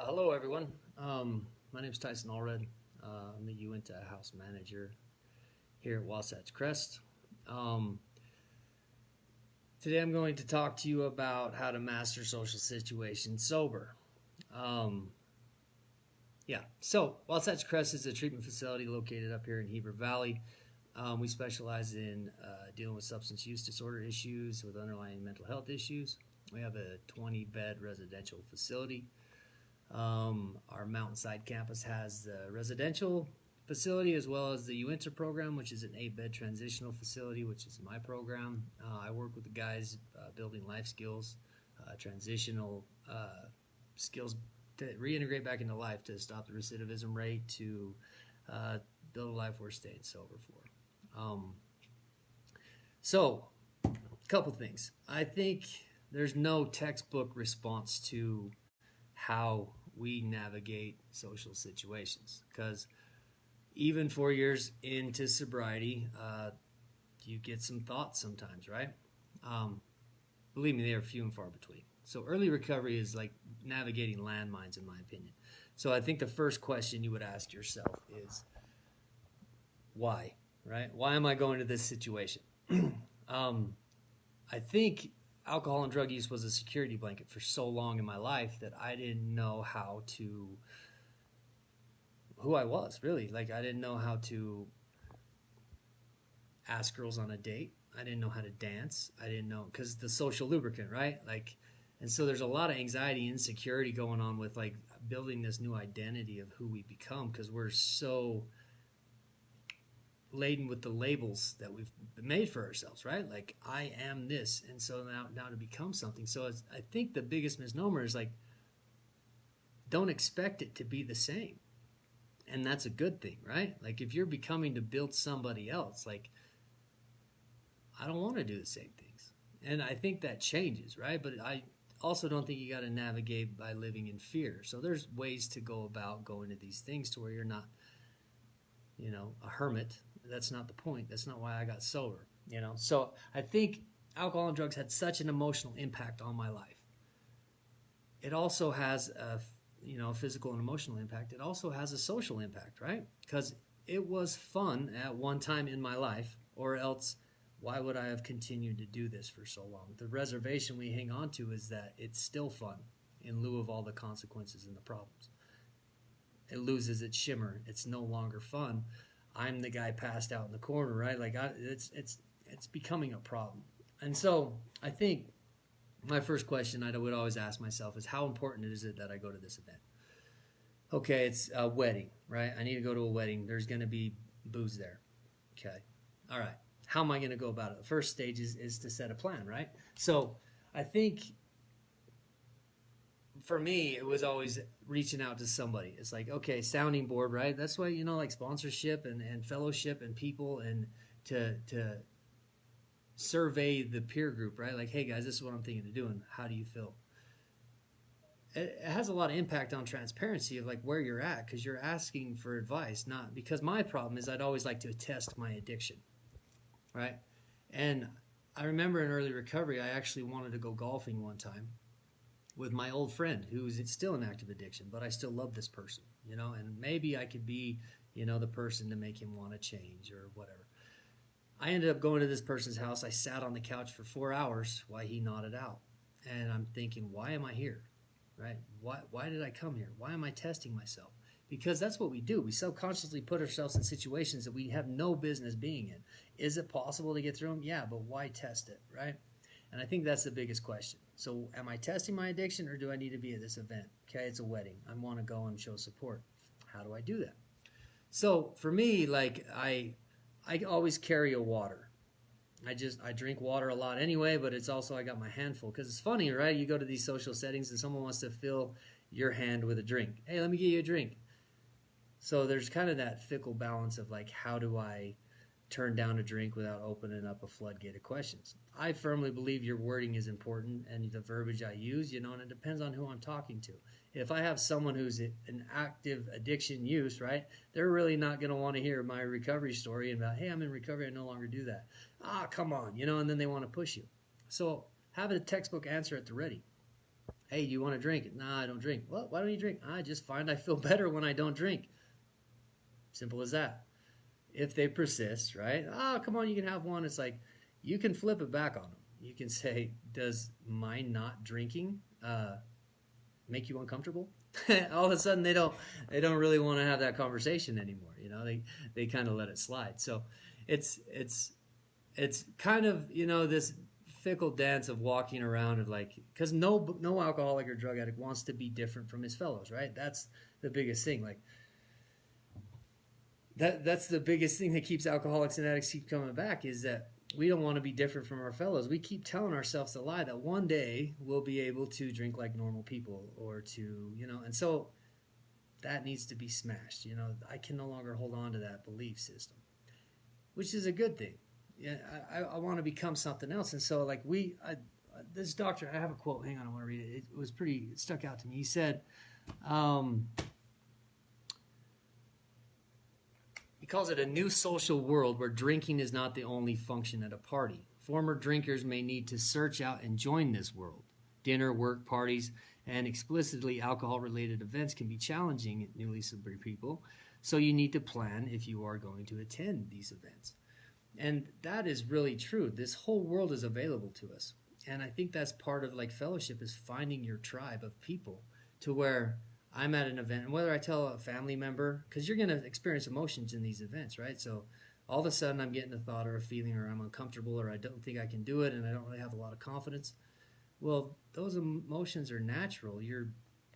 Hello, everyone. My name is Tyson Allred. I'm the Uinta house manager here at Wasatch Crest. Um, Today, I'm going to talk to you about how to master social situations sober. Um, so Wasatch Crest is a treatment facility located up here in Heber Valley. We specialize in dealing with substance use disorder issues with underlying mental health issues. We have a 20-bed residential facility. Our Mountainside campus has the residential facility as well as the Uinta program, which is an 8-bed transitional facility, which is my program. I work with the guys building life skills, transitional skills to reintegrate back into life, to stop the recidivism rate, to build a life worth staying sober for. So, a couple things. I think there's no textbook response to how we navigate social situations, because even 4 years into sobriety, you get some thoughts sometimes, right? Believe me, they are few and far between. So early recovery is like navigating landmines, in my opinion. So I think the first question you would ask yourself is, why, right? Why am I going to this situation? I think alcohol and drug use was a security blanket for so long in my life that I didn't know who I was, really. Like, I didn't know how to ask girls on a date. I didn't know how to dance. I didn't know, because the social lubricant, right? Like, and so there's a lot of anxiety, insecurity going on with like building this new identity of who we become, because we're so laden with the labels that we've made for ourselves, right? Like, I am this, and so now to become something. So I think the biggest misnomer is like, don't expect it to be the same, and that's a good thing, right? Like, if you're becoming to build somebody else, like, I don't want to do the same things, and I think that changes, right? But I also don't think you got to navigate by living in fear. So there's ways to go about going to these things to where you're not, a hermit. That's not the point. That's not why I got sober, So I think alcohol and drugs had such an emotional impact on my life. It also has a physical and emotional impact. It also has a social impact, right? Because it was fun at one time in my life, or else why would I have continued to do this for so long? The reservation we hang on to is that it's still fun in lieu of all the consequences and the problems. It loses its shimmer. It's no longer fun. I'm the guy passed out in the corner, right? Like, it's becoming a problem. And so I think my first question I would always ask myself is, how important is it that I go to this event? Okay, it's a wedding, right? I need to go to a wedding. There's going to be booze there. Okay, all right. How am I going to go about it? The first stage is to set a plan, right? So I think for me, it was always reaching out to somebody. It's like, okay, sounding board, right? That's why, like sponsorship and fellowship and people, and to survey the peer group, right? Like, hey guys, this is what I'm thinking of doing. How do you feel? It has a lot of impact on transparency of like where you're at, because you're asking for advice, not because my problem is I'd always like to test my addiction, right? And I remember in early recovery, I actually wanted to go golfing one time with my old friend who's still in active addiction, but I still love this person, and maybe I could be, the person to make him want to change or whatever. I ended up going to this person's house. I sat on the couch for 4 hours while he nodded out. And I'm thinking, why am I here, right? Why did I come here? Why am I testing myself? Because that's what we do. We subconsciously put ourselves in situations that we have no business being in. Is it possible to get through them? Yeah, but why test it, right? And I think that's the biggest question. So am I testing my addiction, or do I need to be at this event? Okay, it's a wedding. I want to go and show support. How do I do that? So for me, like, I always carry a water. I drink water a lot anyway, but it's also I got my hand full, because it's funny, right? You go to these social settings and someone wants to fill your hand with a drink. Hey, let me get you a drink. So there's kind of that fickle balance of like, how do I turn down a drink without opening up a floodgate of questions? I firmly believe your wording is important, and the verbiage I use, and it depends on who I'm talking to. If I have someone who's an active addiction use, right, they're really not going to want to hear my recovery story about, hey, I'm in recovery, I no longer do that. Come on, and then they want to push you. So have a textbook answer at the ready. Hey, do you want to drink? Nah, I don't drink. Well, why don't you drink? I just find I feel better when I don't drink. Simple as that. If they persist, right? Oh, come on, you can have one. It's like you can flip it back on them. You can say, does my not drinking make you uncomfortable? All of a sudden, they don't really want to have that conversation anymore. They kind of let it slide. So it's kind of this fickle dance of walking around of like, because no alcoholic or drug addict wants to be different from his fellows, right? That's the biggest thing. Like that's the biggest thing that keeps alcoholics and addicts keep coming back, is that we don't want to be different from our fellows. We keep telling ourselves the lie that one day we'll be able to drink like normal people, or to and so that needs to be smashed. I can no longer hold on to that belief system, which is a good thing. Yeah, I want to become something else. And so like this doctor, I have a quote, hang on, I want to read it. It stuck out to me. He said, he calls it a new social world where drinking is not the only function at a party. Former drinkers may need to search out and join this world. Dinner, work, parties, and explicitly alcohol-related events can be challenging at newly sober people, so you need to plan if you are going to attend these events. And that is really true. This whole world is available to us. And I think that's part of like fellowship, is finding your tribe of people to where I'm at an event, and whether I tell a family member, because you're going to experience emotions in these events, right? So all of a sudden I'm getting a thought or a feeling, or I'm uncomfortable, or I don't think I can do it, and I don't really have a lot of confidence. Well, those emotions are natural. You're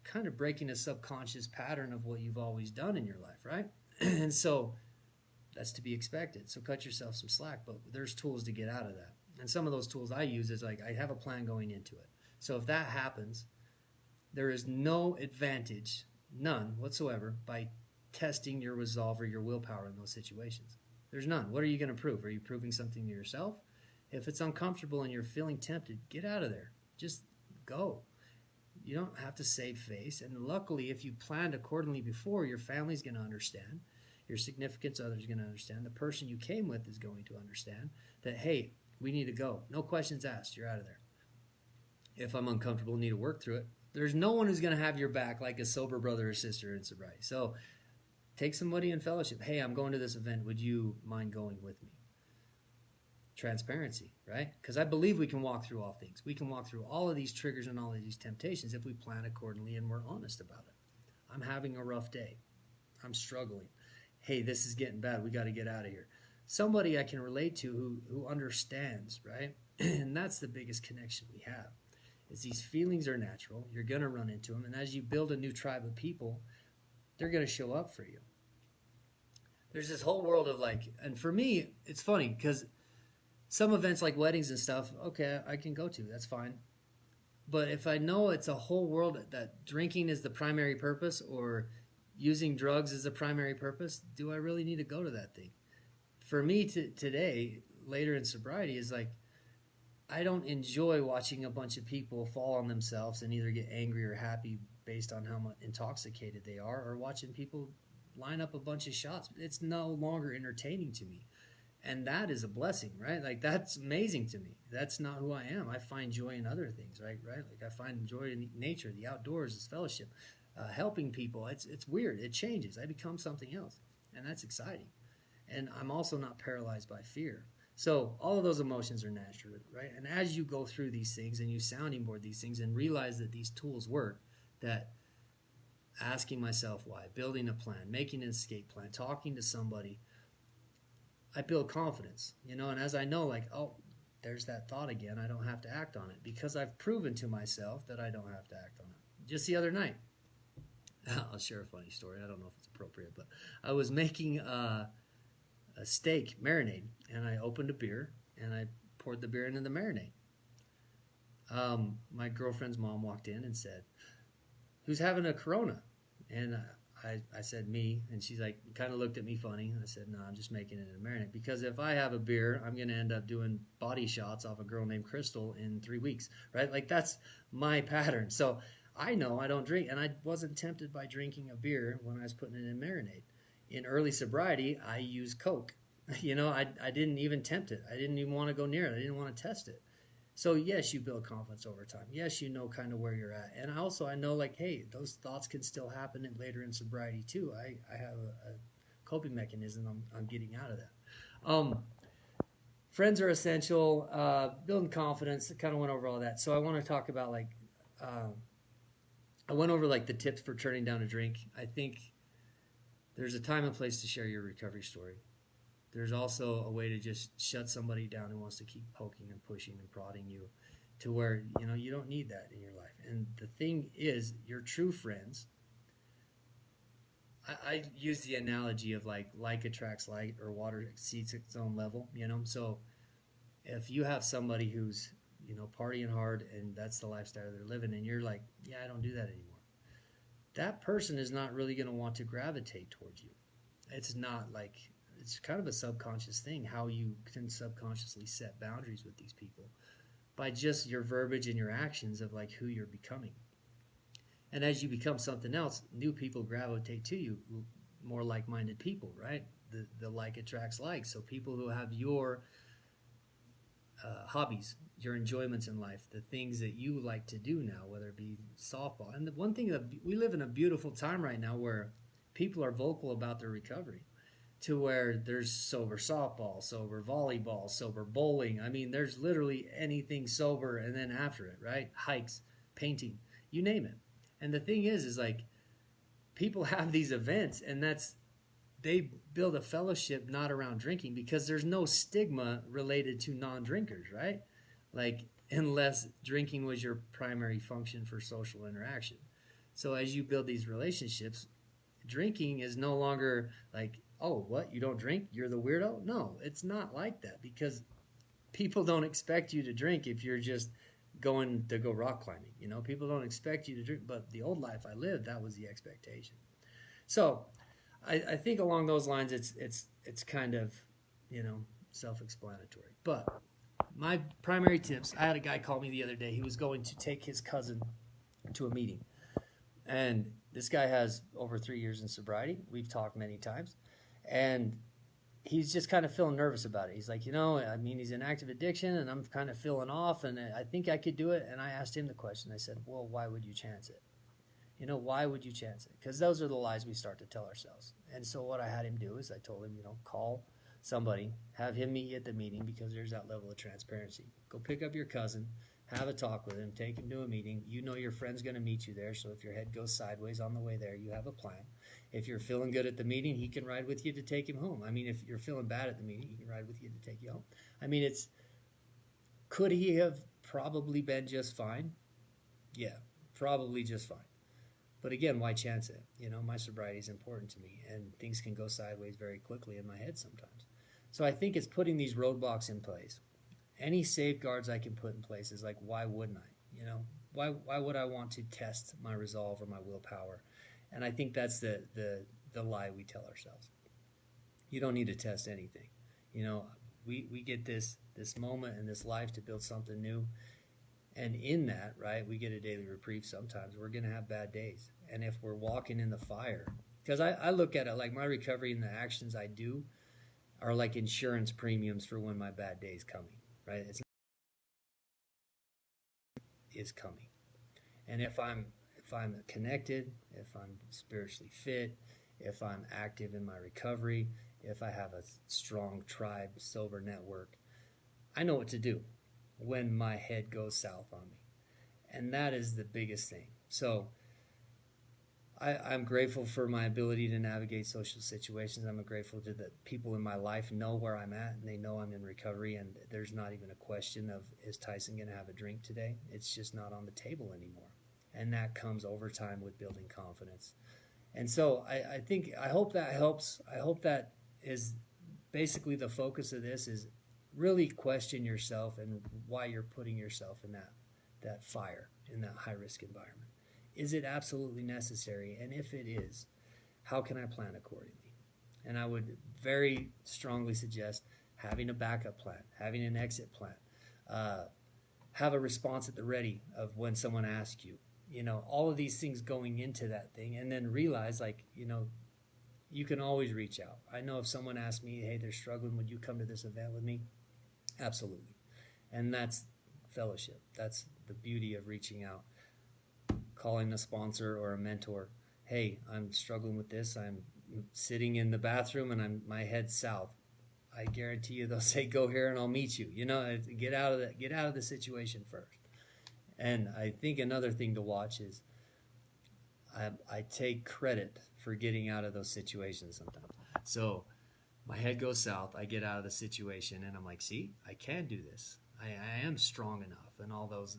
kind of breaking a subconscious pattern of what you've always done in your life, right? And so that's to be expected. So cut yourself some slack, but there's tools to get out of that. And some of those tools I use is like, I have a plan going into it. So if that happens, there is no advantage, none whatsoever, by testing your resolve or your willpower in those situations. There's none. What are you going to prove? Are you proving something to yourself? If it's uncomfortable and you're feeling tempted, get out of there. Just go. You don't have to save face. And luckily, if you planned accordingly before, your family's going to understand. Your significant other is going to understand. The person you came with is going to understand that, hey, we need to go. No questions asked. You're out of there. If I'm uncomfortable, need to work through it, there's no one who's going to have your back like a sober brother or sister in sobriety. So take somebody in fellowship. Hey, I'm going to this event. Would you mind going with me? Transparency, right? Because I believe we can walk through all things. We can walk through all of these triggers and all of these temptations if we plan accordingly and we're honest about it. I'm having a rough day. I'm struggling. Hey, this is getting bad. We got to get out of here. Somebody I can relate to who understands, right? And that's the biggest connection we have, is these feelings are natural. You're going to run into them. And as you build a new tribe of people, they're going to show up for you. There's this whole world of like, and for me, it's funny because some events like weddings and stuff, okay, I can go to. That's fine. But if I know it's a whole world that drinking is the primary purpose, or using drugs is the primary purpose, do I really need to go to that thing? For me today, later in sobriety, is like, I don't enjoy watching a bunch of people fall on themselves and either get angry or happy based on how much intoxicated they are, or watching people line up a bunch of shots. It's no longer entertaining to me. And that is a blessing, right? Like, that's amazing to me. That's not who I am. I find joy in other things, right? Like, I find joy in nature, the outdoors, is fellowship, helping people. It's weird. It changes. I become something else, and that's exciting. And I'm also not paralyzed by fear. So all of those emotions are natural, right? And as you go through these things and you sounding board these things and realize that these tools work, that asking myself why, building a plan, making an escape plan, talking to somebody, I build confidence, and as I know, like, oh, there's that thought again, I don't have to act on it, because I've proven to myself that I don't have to act on it. Just the other night, I'll share a funny story. I don't know if it's appropriate, but I was making a steak marinade, and I opened a beer, and I poured the beer into the marinade. My girlfriend's mom walked in and said, "Who's having a Corona?" And I said, "Me." And she's like, kind of looked at me funny. And I said, "No, I'm just making it a marinade. Because if I have a beer, I'm going to end up doing body shots off a girl named Crystal in 3 weeks," right? Like, that's my pattern. So I know I don't drink, and I wasn't tempted by drinking a beer when I was putting it in marinade. In early sobriety, I used Coke. I didn't even tempt it. I didn't even want to go near it. I didn't want to test it. So yes, you build confidence over time. Yes, you know kind of where you're at. And also I know like, hey, those thoughts can still happen later in sobriety too. I have a coping mechanism I'm getting out of that. Um, Friends are essential. Building confidence. I kind of went over all that. So I want to talk about like, um, I went over like the tips for turning down a drink. I think there's a time and place to share your recovery story. There's also a way to just shut somebody down who wants to keep poking and pushing and prodding you to where, you don't need that in your life. And the thing is, your true friends, I use the analogy of like attracts like, or water exceeds its own level, So if you have somebody who's, partying hard and that's the lifestyle they're living, and you're like, yeah, I don't do that anymore. That person is not really going to want to gravitate towards you. It's not like, it's kind of a subconscious thing, how you can subconsciously set boundaries with these people by just your verbiage and your actions of like who you're becoming. And as you become something else, new people gravitate to you, more like-minded people, right? The like attracts like. So people who have your hobbies, your enjoyments in life, the things that you like to do now, whether it be softball. And the one thing that we live in a beautiful time right now where people are vocal about their recovery, to where there's sober softball, sober volleyball, sober bowling. I mean, there's literally anything sober, and then after it, right? Hikes, painting, you name it. And the thing is like, people have these events, and they build a fellowship not around drinking, because there's no stigma related to non-drinkers, right? Like, unless drinking was your primary function for social interaction. So as you build these relationships, drinking is no longer like, oh, what, you don't drink? You're the weirdo? No, it's not like that, because people don't expect you to drink if you're just going to go rock climbing. People don't expect you to drink, but the old life I lived, that was the expectation. So I think along those lines, it's kind of, self-explanatory. But my primary tips, I had a guy call me the other day. He was going to take his cousin to a meeting. And this guy has over 3 years in sobriety. We've talked many times. And he's just kind of feeling nervous about it. He's like, he's in active addiction, and I'm kind of feeling off, and I think I could do it. And I asked him the question. I said, well, why would you chance it? Why would you chance it? Because those are the lies we start to tell ourselves. And so what I had him do is I told him, call somebody, have him meet you at the meeting, because there's that level of transparency. Go pick up your cousin, have a talk with him, take him to a meeting. Your friend's going to meet you there, so if your head goes sideways on the way there, you have a plan. If you're feeling good at the meeting, he can ride with you to take him home. If you're feeling bad at the meeting, he can ride with you to take you home. Could he have probably been just fine? Yeah, probably just fine. But again, why chance it? My sobriety is important to me, and things can go sideways very quickly in my head sometimes. So I think it's putting these roadblocks in place. Any safeguards I can put in place is like, why wouldn't I? Why would I want to test my resolve or my willpower? And I think that's the lie we tell ourselves. You don't need to test anything. We get this moment in this life to build something new. And in that, right, we get a daily reprieve sometimes. We're going to have bad days. And if we're walking in the fire, because I look at it like my recovery and the actions I do are like insurance premiums for when my bad day is coming, right? Is coming. And if I'm connected, if I'm spiritually fit, if I'm active in my recovery, if I have a strong tribe, sober network, I know what to do when my head goes south on me. And that is the biggest thing. So I'm grateful for my ability to navigate social situations. I'm grateful to the people in my life know where I'm at, and they know I'm in recovery, and there's not even a question of, is Tyson going to have a drink today? It's just not on the table anymore. And that comes over time with building confidence. And so I hope that helps. I hope that is basically the focus of this, is really question yourself and why you're putting yourself in that fire, in that high-risk environment. Is it absolutely necessary? And if it is, how can I plan accordingly? And I would very strongly suggest having a backup plan, having an exit plan, have a response at the ready of when someone asks you, all of these things going into that thing, and then realize you can always reach out. I know if someone asks me, hey, they're struggling, would you come to this event with me? Absolutely. And that's fellowship. That's the beauty of reaching out, calling a sponsor or a mentor. Hey, I'm struggling with this. I'm sitting in the bathroom and my head's south. I guarantee you they'll say, go here and I'll meet you. Get out of the situation first. And I think another thing to watch is I take credit for getting out of those situations sometimes. So my head goes south, I get out of the situation, and I'm like, see, I can do this. I am strong enough, and all those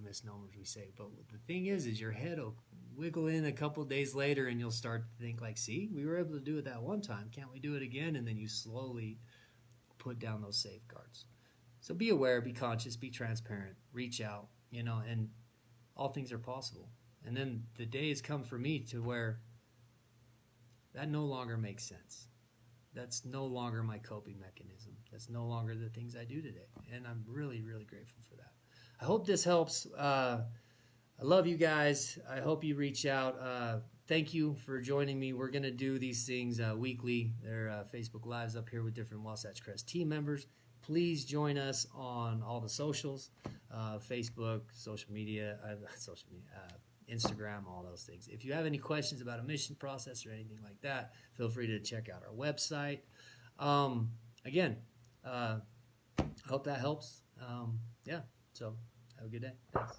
misnomers we say. But the thing is your head will wiggle in a couple days later, and you'll start to think like, see, we were able to do it that one time. Can't we do it again? And then you slowly put down those safeguards. So be aware, be conscious, be transparent, reach out, and all things are possible. And then the day has come for me to where that no longer makes sense. That's no longer my coping mechanism. That's no longer the things I do today. And I'm really, really grateful for that. I hope this helps. I love you guys. I hope you reach out. Thank you for joining me. We're going to do these things weekly. They're Facebook Lives up here with different Wasatch Crest team members. Please join us on all the socials, Facebook, social media, Instagram, all those things. If you have any questions about a mission process or anything like that, feel free to check out our website. Again, I hope that helps. So have a good day. Thanks.